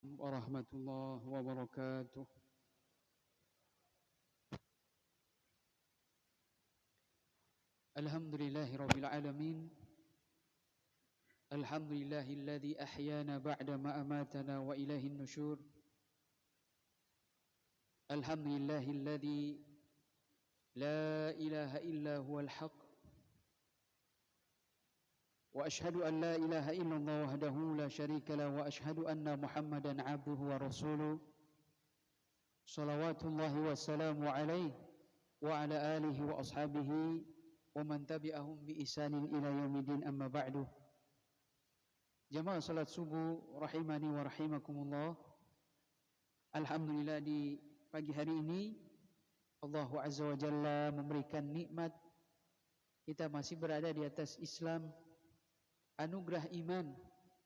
warahmatullahi wabarakatuh. Alhamdulillahi rabbil alamin. Alhamdulillahilladzi ahyana ba'da ma amatana wa ilaihin nusyur. Alhamdulillahilladzi la ilaha illa huwal haq. Wa ashhadu an la ilaha illallah wahdahu la syarika lah wa ashhadu anna Muhammadan abduhu wa rasuluh. Salawatullahi wassalamu alaihi wa ala alihi wa ashabihi wa man tabi'ahum bi ihsanin ila yaumidin, amma ba'du. Jamaah salat subuh rahimani wa rahimakumullah. Alhamdulillah, di pagi hari ini Allah Azza wa Jalla memberikan nikmat kita masih berada di atas Islam, anugerah iman,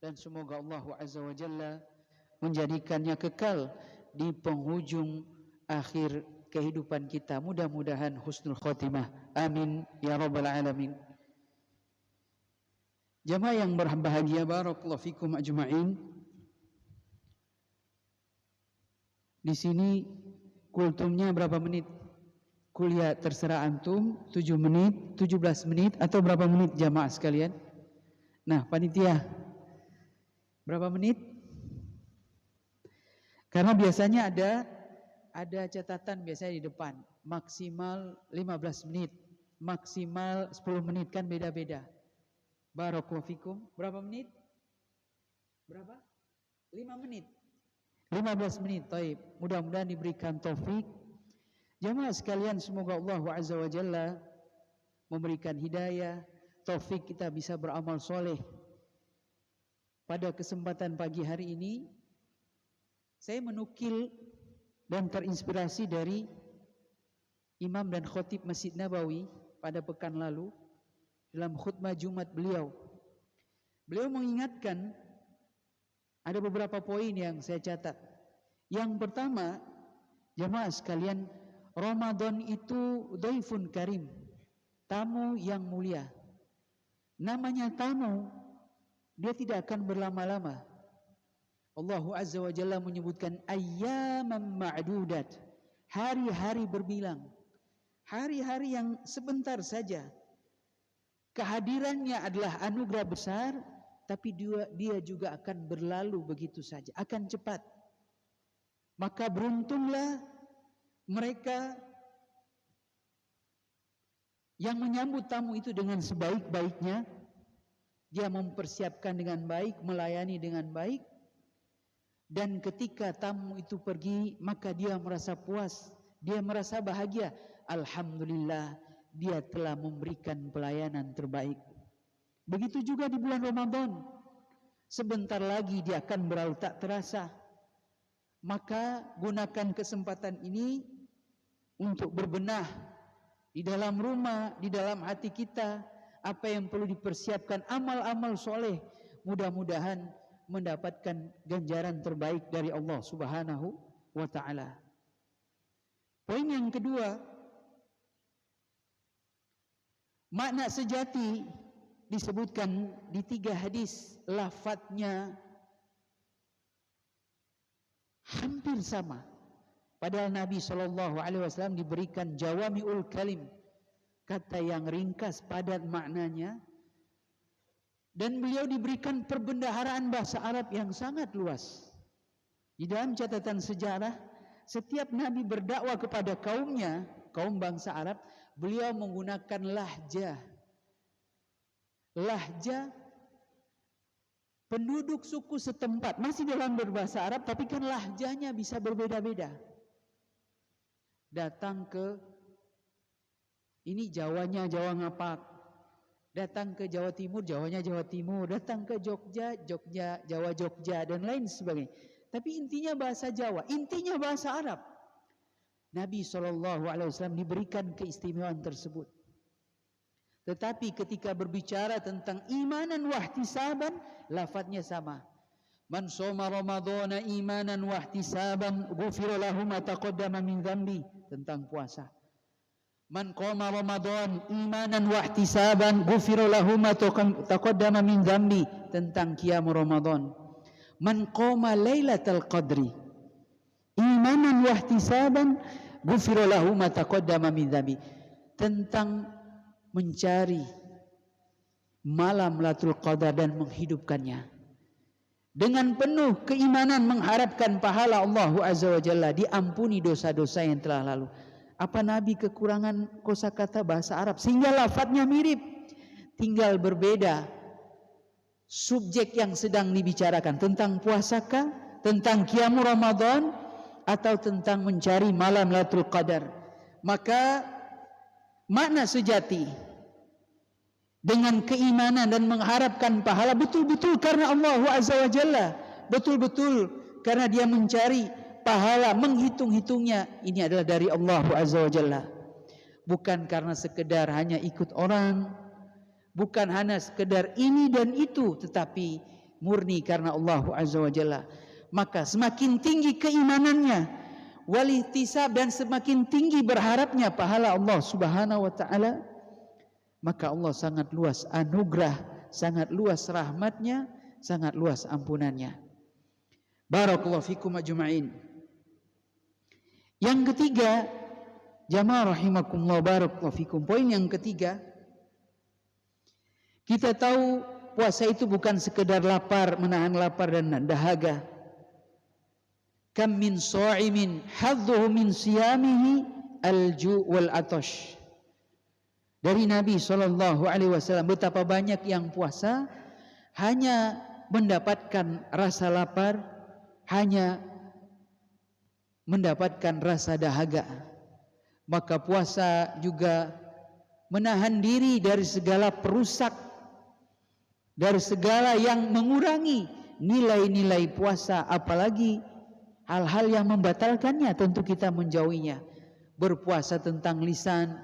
dan semoga Allah Azza wa Jalla menjadikannya kekal di penghujung akhir kehidupan kita. Mudah-mudahan husnul khotimah. Amin ya rabbal alamin. Jamaah yang berbahagia, barakallahu fikum ajma'in. Di sini kultumnya berapa menit? Kuliah terserah antum, 7 menit, 17 menit, atau berapa menit jamaah sekalian? Nah, panitia, berapa menit? Karena biasanya ada catatan biasanya di depan, maksimal 15 menit, maksimal 10 menit, kan beda-beda. Barakallahu fikum. Berapa menit? Berapa? 5 menit. 15 menit. Taib. Mudah-mudahan diberikan taufik. Jamaah sekalian, semoga Allah Azza wa Jalla memberikan hidayah, taufik kita bisa beramal soleh. Pada kesempatan pagi hari ini, saya menukil dan terinspirasi dari Imam dan Khatib Masjid Nabawi pada pekan lalu dalam khutbah Jumat beliau. Beliau mengingatkan ada beberapa poin yang saya catat. Yang pertama, jamaah sekalian, Ramadan itu dhaifun karim, tamu yang mulia. Namanya tamu, dia tidak akan berlama-lama. Allah Azza wa Jalla menyebutkan ayyaman ma'dudat, hari-hari berbilang, hari-hari yang sebentar saja. Kehadirannya adalah anugerah besar, tapi dia juga akan berlalu begitu saja, akan cepat. Maka beruntunglah mereka yang menyambut tamu itu dengan sebaik-baiknya. Dia mempersiapkan dengan baik, melayani dengan baik. Dan ketika tamu itu pergi, maka dia merasa puas, dia merasa bahagia. Alhamdulillah, dia telah memberikan pelayanan terbaik. Begitu juga di bulan Ramadan. Sebentar lagi dia akan berlalu tak terasa. Maka gunakan kesempatan ini untuk berbenah di dalam rumah, di dalam hati kita, apa yang perlu dipersiapkan, amal-amal soleh. Mudah-mudahan mendapatkan ganjaran terbaik dari Allah Subhanahu wa ta'ala. Poin yang kedua, makna sejati disebutkan di 3 hadis, lafadznya hampir sama. Padahal Nabi SAW diberikan jawami'ul kalim, kata yang ringkas, padat maknanya. Dan beliau diberikan perbendaharaan bahasa Arab yang sangat luas. Di dalam catatan sejarah, setiap Nabi berdakwah kepada kaumnya, kaum bangsa Arab, beliau menggunakan lahjah. Lahjah penduduk suku setempat, masih dalam berbahasa Arab, tapi kan lahjahnya bisa berbeda-beda. Datang ke ini Jawanya Jawa Ngapak, datang ke Jawa Timur, Jawanya Jawa Timur, datang ke Jogja, Jawa Jogja, dan lain sebagainya. Tapi intinya bahasa Jawa, intinya bahasa Arab. Nabi SAW diberikan keistimewaan tersebut. Tetapi ketika berbicara tentang imanan wahtisaban, lafadznya sama. Man shoma ramadhana imanan wahtisaban ghufira lahu ma taqaddama min dzambi, tentang puasa. Man qama ramadhan imanan wahtisaban ghufira lahu ma taqaddama min dzambi, tentang qiyam Ramadan. Man qama lailatal qadri imanan wa ihtisaban ghufira lahu ma taqaddama min dhanbi. Tentang mencari malam Lailatul Qadar dan menghidupkannya dengan penuh keimanan, mengharapkan pahala Allah Azza wa Jalla, diampuni dosa-dosa yang telah lalu. Apa Nabi kekurangan kosakata bahasa Arab sehingga lafadznya mirip, tinggal berbeda subjek yang sedang dibicarakan, tentang puasakah, tentang qiyam Ramadan, atau tentang mencari malam Lailatul Qadar. Maka makna sejati dengan keimanan dan mengharapkan pahala betul-betul karena Allah Azza wa Jalla, betul-betul karena dia mencari pahala, menghitung-hitungnya ini adalah dari Allah Azza wa Jalla, bukan karena sekedar hanya ikut orang, bukan hanya sekedar ini dan itu, tetapi murni karena Allah Azza wa Jalla. Maka semakin tinggi keimanannya, walihtisab, dan semakin tinggi berharapnya pahala Allah Subhanahu wa taala, maka Allah sangat luas anugerah, sangat luas rahmatnya, sangat luas ampunannya. Barakallahu fikum ajma'in. Yang ketiga, jamaah rahimakumullah, barakallahu fikum. Poin yang ketiga, kita tahu puasa itu bukan sekedar lapar, menahan lapar dan dahaga. Kam min sha'imin hadduhu min siyamihi al-ju' wal atash. Dari Nabi SAW, betapa banyak yang puasa hanya mendapatkan rasa lapar, hanya mendapatkan rasa dahaga. Maka puasa juga menahan diri dari segala perusak, dari segala yang mengurangi nilai-nilai puasa, apalagi hal-hal yang membatalkannya, tentu kita menjauhinya. Berpuasa tentang lisan,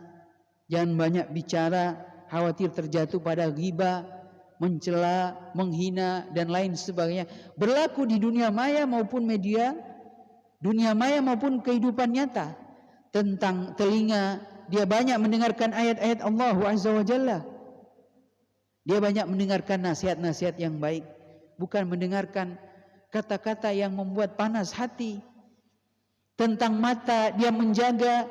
jangan banyak bicara, khawatir terjatuh pada ghibah, mencela, menghina, dan lain sebagainya. Berlaku di dunia maya maupun media, dunia maya maupun kehidupan nyata. Tentang telinga, dia banyak mendengarkan ayat-ayat Allah Azza wa Jalla. Dia banyak mendengarkan nasihat-nasihat yang baik, bukan mendengarkan kata-kata yang membuat panas hati. Tentang mata, dia menjaga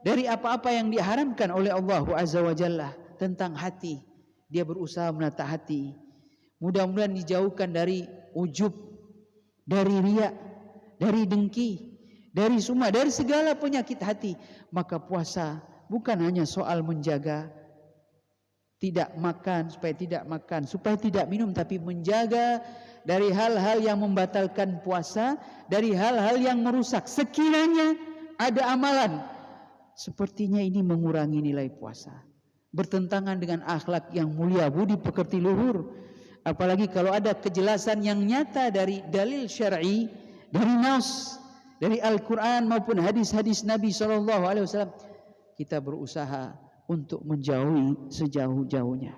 dari apa-apa yang diharamkan oleh Allah Azza wa Jalla. Tentang hati, dia berusaha menata hati, mudah-mudahan dijauhkan dari ujub, dari riya, dari dengki, dari sum'ah, dari segala penyakit hati. Maka puasa bukan hanya soal menjaga tidak makan, supaya tidak minum, tapi menjaga dari hal-hal yang membatalkan puasa, dari hal-hal yang merusak. Sekiranya ada amalan sepertinya ini mengurangi nilai puasa, bertentangan dengan akhlak yang mulia, budi pekerti luhur. Apalagi kalau ada kejelasan yang nyata dari dalil syar'i, dari nas, dari Al-Quran maupun hadis-hadis Nabi SAW, kita berusaha untuk menjauhi sejauh-jauhnya.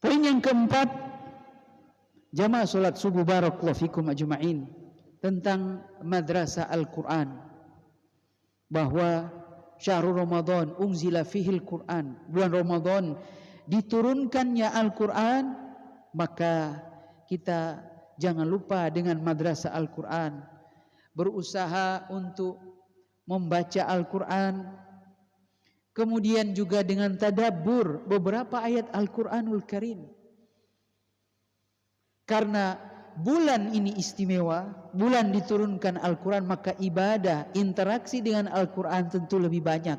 Poin yang keempat, jamaah salat subuh barakallahu fikum ajma'in, tentang madrasah Al-Quran. Bahwa syahrul Ramadan unzila fihil Quran, bulan Ramadan diturunkannya Al-Quran, maka kita jangan lupa dengan madrasah Al-Quran, berusaha untuk membaca Al-Quran, kemudian juga dengan tadabbur beberapa ayat Al-Quranul Karim. Karena bulan ini istimewa, bulan diturunkan Al-Quran, maka ibadah, interaksi dengan Al-Quran tentu lebih banyak.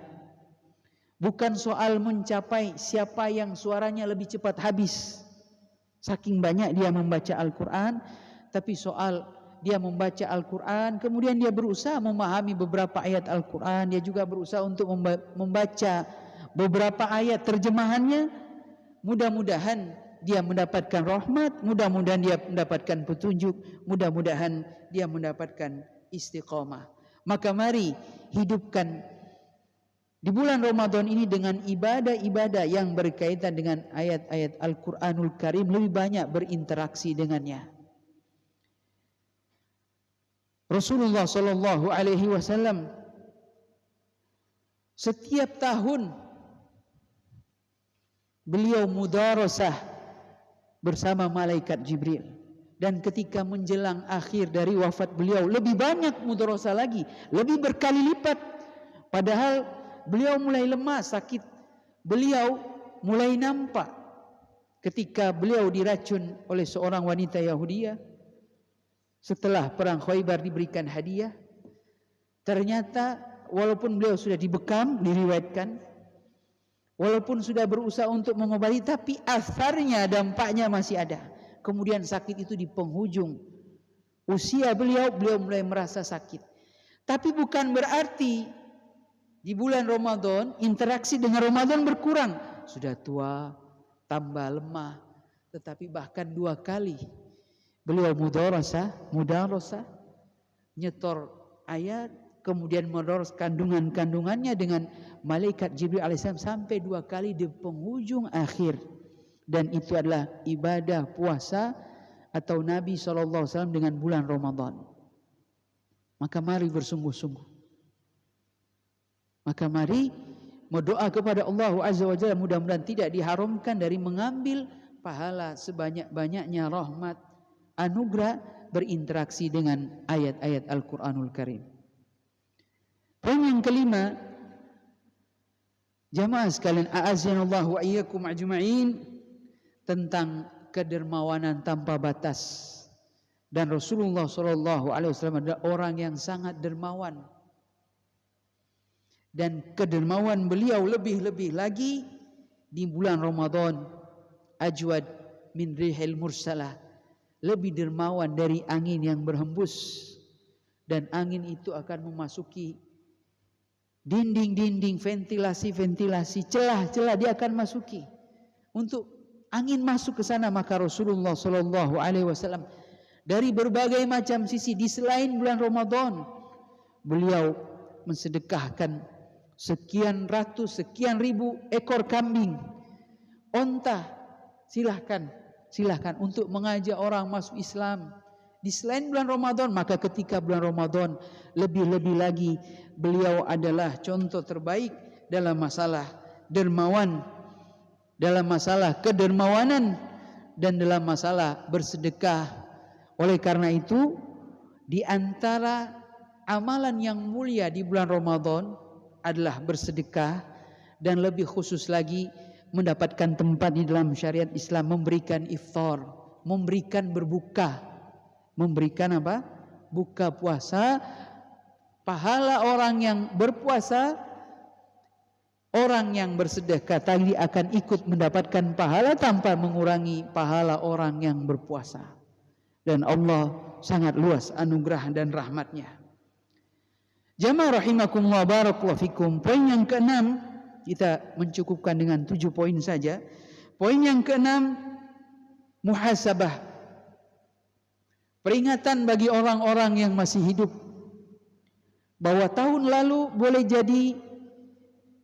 Bukan soal mencapai siapa yang suaranya lebih cepat habis, saking banyak dia membaca Al-Quran, tapi soal dia membaca Al-Quran, kemudian dia berusaha memahami beberapa ayat Al-Quran, dia juga berusaha untuk membaca beberapa ayat terjemahannya. Mudah-mudahan dia mendapatkan rahmat, mudah-mudahan dia mendapatkan petunjuk, mudah-mudahan dia mendapatkan istiqamah. Maka mari hidupkan di bulan Ramadan ini dengan ibadah-ibadah yang berkaitan dengan ayat-ayat Al-Quranul Karim, lebih banyak berinteraksi dengannya. Rasulullah SAW setiap tahun beliau mudarasah bersama malaikat Jibril. Dan ketika menjelang akhir dari wafat beliau, lebih banyak mudarasah lagi, lebih berkali lipat. Padahal beliau mulai lemah, sakit. Beliau mulai nampak ketika beliau diracun oleh seorang wanita Yahudiyah. Setelah perang Khaybar diberikan hadiah, ternyata walaupun beliau sudah dibekam, diriwayatkan, walaupun sudah berusaha untuk mengobati, tapi asarnya, dampaknya masih ada. Kemudian sakit itu di penghujung usia beliau mulai merasa sakit. Tapi bukan berarti di bulan Ramadan interaksi dengan Ramadan berkurang. Sudah tua, tambah lemah. Tetapi bahkan 2 kali beliau mudarasah, nyetor ayat, kemudian menerus kandungannya dengan malaikat Jibril alaihissalam sampai 2 kali di penghujung akhir. Dan itu adalah ibadah puasa atau Nabi SAW dengan bulan Ramadan. Maka mari bersungguh-sungguh. Maka mari berdoa kepada Allah Azza wa Jalla, mudah-mudahan tidak diharamkan dari mengambil pahala sebanyak-banyaknya rahmat, anugerah berinteraksi dengan ayat-ayat Al-Quranul Karim. Poin yang kelima, jamaah sekalian, a'azzanallahu wa iyyakum ajma'in, tentang kedermawanan tanpa batas. Dan Rasulullah SAW adalah orang yang sangat dermawan. Dan kedermawan beliau lebih-lebih lagi di bulan Ramadan. Ajwad min rihil mursalah, lebih dermawan dari angin yang berhembus. Dan angin itu akan memasuki dinding-dinding, ventilasi-ventilasi, celah-celah dia akan masuki. Untuk angin masuk ke sana, maka Rasulullah SAW dari berbagai macam sisi, di selain bulan Ramadan, beliau mensedekahkan sekian ratus, sekian ribu ekor kambing, onta, silahkan untuk mengajak orang masuk Islam. Di selain bulan Ramadan, maka ketika bulan Ramadan lebih-lebih lagi beliau adalah contoh terbaik dalam masalah dermawan, dalam masalah kedermawanan, dan dalam masalah bersedekah. Oleh karena itu, di antara amalan yang mulia di bulan Ramadan adalah bersedekah, dan lebih khusus lagi mendapatkan tempat di dalam syariat Islam, memberikan iftar, memberikan berbuka, memberikan apa? Buka puasa. Pahala orang yang berpuasa, orang yang bersedekah tadi akan ikut mendapatkan pahala tanpa mengurangi pahala orang yang berpuasa. Dan Allah sangat luas anugerah dan rahmatnya. Jamaah rahimakumullah, barakallahu fikum. Poin yang keenam, kita mencukupkan dengan 7 poin saja. Poin yang keenam, muhasabah. Peringatan bagi orang-orang yang masih hidup, bahwa tahun lalu boleh jadi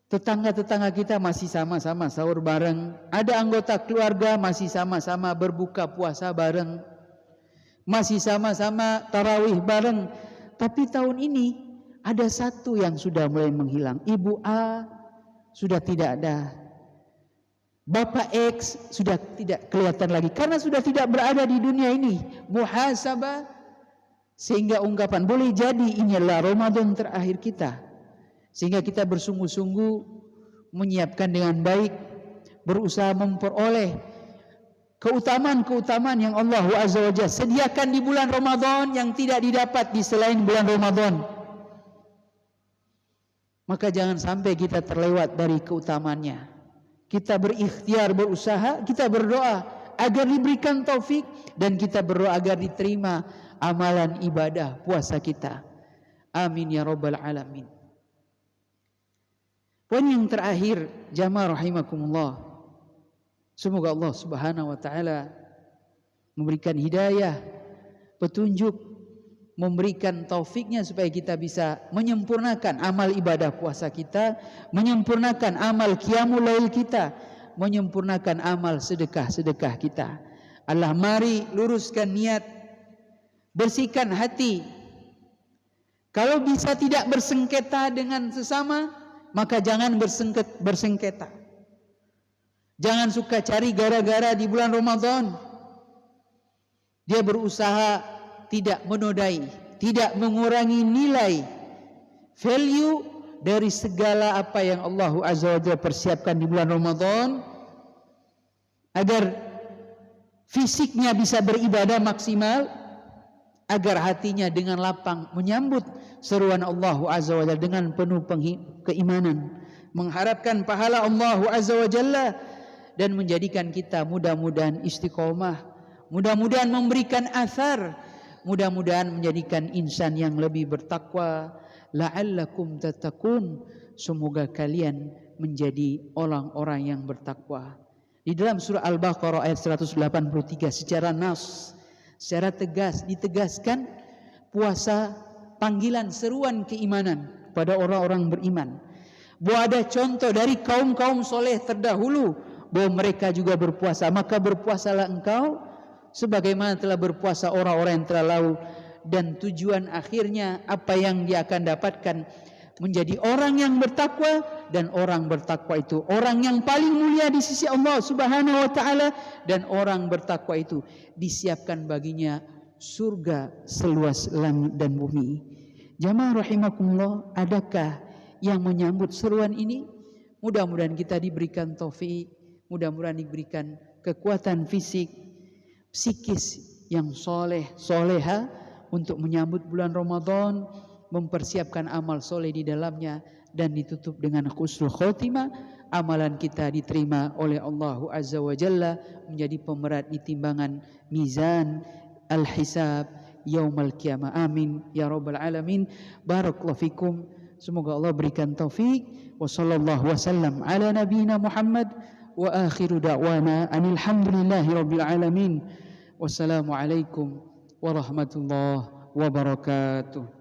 tetangga-tetangga kita masih sama-sama sahur bareng, ada anggota keluarga masih sama-sama berbuka puasa bareng, masih sama-sama tarawih bareng. Tapi tahun ini ada satu yang sudah mulai menghilang. Ibu A sudah tidak ada, Bapak X sudah tidak kelihatan lagi karena sudah tidak berada di dunia ini. Muhasabah, sehingga ungkapan boleh jadi ini adalah Ramadan terakhir kita, sehingga kita bersungguh-sungguh menyiapkan dengan baik, berusaha memperoleh keutamaan-keutamaan yang Allah Azza wa Jalla sediakan di bulan Ramadan yang tidak didapat di selain bulan Ramadan. Maka jangan sampai kita terlewat dari keutamaannya. Kita berikhtiar, berusaha, kita berdoa agar diberikan taufik, dan kita berdoa agar diterima amalan ibadah puasa kita. Amin ya rabbal alamin. Poin yang terakhir, jamaah rahimakumullah, semoga Allah Subhanahu wa taala memberikan hidayah, petunjuk, memberikan taufiknya supaya kita bisa menyempurnakan amal ibadah puasa kita, menyempurnakan amal qiyamul lail kita, menyempurnakan amal sedekah-sedekah kita. Allah, mari luruskan niat, bersihkan hati. Kalau bisa tidak bersengketa dengan sesama, maka jangan bersengketa. Jangan suka cari gara-gara di bulan Ramadan. Dia berusaha tidak menodai, tidak mengurangi nilai value dari segala apa yang Allah Azza wa Jalla persiapkan di bulan Ramadan, agar fisiknya bisa beribadah maksimal, agar hatinya dengan lapang menyambut seruan Allah Azza wa Jalla dengan penuh keimanan, mengharapkan pahala Allah Azza wa Jalla, dan menjadikan kita mudah-mudahan istiqomah, mudah-mudahan memberikan athar, mudah-mudahan menjadikan insan yang lebih bertakwa. La'allakum tattaqun, semoga kalian menjadi orang-orang yang bertakwa. Di dalam surah Al-Baqarah ayat 183 secara nas, secara tegas ditegaskan puasa panggilan seruan keimanan pada orang-orang beriman. Bahwa ada contoh dari kaum-kaum soleh terdahulu bahwa mereka juga berpuasa, maka berpuasalah engkau sebagaimana telah berpuasa orang-orang yang telah lalu. Dan tujuan akhirnya apa yang dia akan dapatkan, menjadi orang yang bertakwa, dan orang bertakwa itu orang yang paling mulia di sisi Allah Subhanahu wa taala, dan orang bertakwa itu disiapkan baginya surga seluas langit dan bumi. Jamaah rahimakumullah, adakah yang menyambut seruan ini? Mudah-mudahan kita diberikan taufik, mudah-mudahan diberikan kekuatan fisik, psikis yang soleh, soleha untuk menyambut bulan Ramadan, mempersiapkan amal soleh di dalamnya, dan ditutup dengan husnul khotimah. Amalan kita diterima oleh Allah Azza wa Jalla, menjadi pemerat di timbangan mizan al-hisab yaumal qiyamah. Amin ya rabbal alamin. Barakallahu fikum. Semoga Allah berikan taufik. Wa sallallahu wasallam ala nabiyina Muhammad wa akhiru da'wana anil hamdulillahi rabbil alamin. Wassalamualaikum warahmatullahi wabarakatuh.